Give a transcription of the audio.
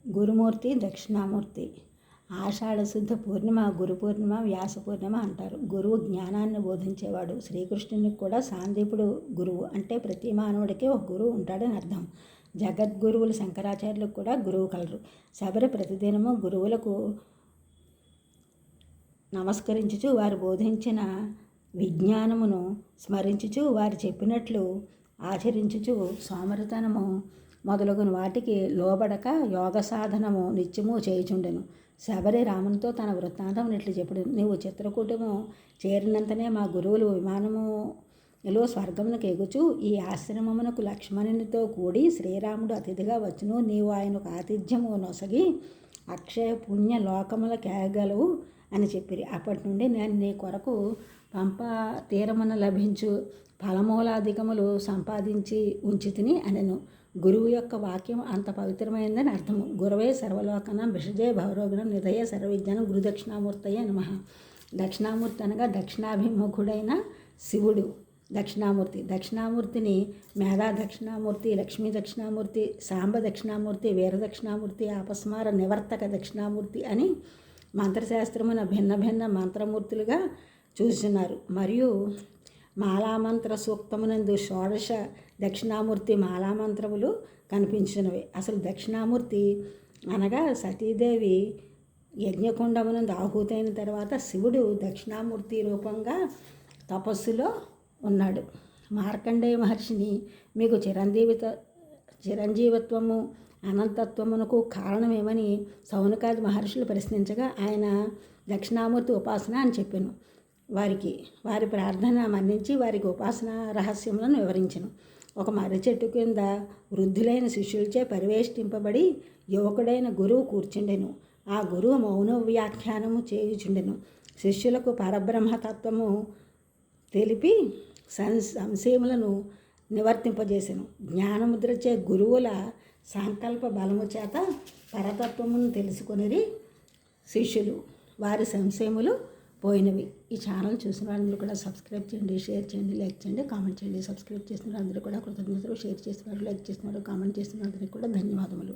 గురుమూర్తి, దక్షిణామూర్తి. ఆషాఢ శుద్ధ పూర్ణిమ గురు పూర్ణిమ, వ్యాస పూర్ణిమ అంటారు. గురువు జ్ఞానాన్ని బోధించేవాడు. శ్రీకృష్ణునికి కూడా సాందీపుడు గురువు. అంటే ప్రతి మానవుడికి ఒక గురువు ఉంటాడని అర్థం. జగద్గురువులు శంకరాచార్యులకు కూడా గురువు కలరు. శబరి ప్రతిదినము గురువులకు నమస్కరించుచు వారు బోధించిన విజ్ఞానమును స్మరించుచు వారు చెప్పినట్లు ఆచరించుచు సోమరితనము మొదలగున వాటికి లోబడక యోగ సాధనము నిత్యము చేయుచుండెను. శబరి రామునితో తన వృత్తాంతం ఇట్లు చెప్పుడు: నీవు చిత్రకూటము చేరినంతనే మా గురువులు విమానములో స్వర్గమునకు ఎగుచు ఈ ఆశ్రమమునకు లక్ష్మణునితో కూడి శ్రీరాముడు అతిథిగా వచ్చును. నీవు ఆయనకు ఆతిథ్యము నొసగి అక్షయ పుణ్య లోకముల కేగలవు అని చెప్పిరి. అప్పటి నుండి నేను నీ కొరకు పంప తీరమున లభించు ఫలమూలాధికములు సంపాదించి ఉంచితిని అనెను. గురువు యొక్క వాక్యం అంత పవిత్రమైందని అర్థము. గురవే సర్వలోకనం భిషజే భవరోగణం నిధయ సర్వవిజ్ఞానం గురు దక్షిణామూర్తయే నమః. దక్షిణామూర్తి అనగా దక్షిణాభిముఖుడైన శివుడు దక్షిణామూర్తి. దక్షిణామూర్తిని మేధా దక్షిణామూర్తి, లక్ష్మీ దక్షిణామూర్తి, సాంబ దక్షిణామూర్తి, వీర దక్షిణామూర్తి, అపస్మార నివర్తక దక్షిణామూర్తి అని మంత్రశాస్త్రమున భిన్న భిన్న మంత్రమూర్తులుగా చూస్తున్నారు. మరియు మాలామంత్ర సూక్తమునందు షోడశ దక్షిణామూర్తి మాలామంత్రములు కనిపించినవి. అసలు దక్షిణామూర్తి అనగా సతీదేవి యజ్ఞకుండమునందు ఆహుతైన తర్వాత శివుడు దక్షిణామూర్తి రూపంగా తపస్సులో ఉన్నాడు. మార్కండేయ మహర్షిని మీకు చిరంజీవత్వము అనంతత్వమునకు కారణమేమని సౌనకాది మహర్షులు ప్రశ్నించగా ఆయన దక్షిణామూర్తి ఉపాసన అని చెప్పాను. వారి ప్రార్థన మన్నించి వారికి ఉపాసన రహస్యములను వివరించను. ఒక మర్రి చెట్టు కింద వృద్ధులైన శిష్యులచే పరివేష్టింపబడి యువకుడైన గురువు కూర్చుండెను. ఆ గురువు మౌన వ్యాఖ్యానము చేయుచుండెను. శిష్యులకు పరబ్రహ్మతత్వము తెలిపి సంశయములను నివర్తింపజేసెను. జ్ఞానముద్రచే గురువుల సంకల్ప బలము చేత పరతత్వమును తెలుసుకొనిరి శిష్యులు. వారి సంశయములు పోయినవి. ఈ ఛానల్ చూసిన వారందరూ కూడా సబ్స్క్రైబ్ చేయండి, షేర్ చేయండి, లైక్ చేయండి, కామెంట్ చేయండి. సబ్స్క్రైబ్ చేసిన వారందరూ కూడా కృతజ్ఞతలు, షేర్ చేస్తున్నారు, లైక్ చేస్తున్నారు, కామెంట్ చేస్తున్న అందరికీ కూడా ధన్యవాదములు.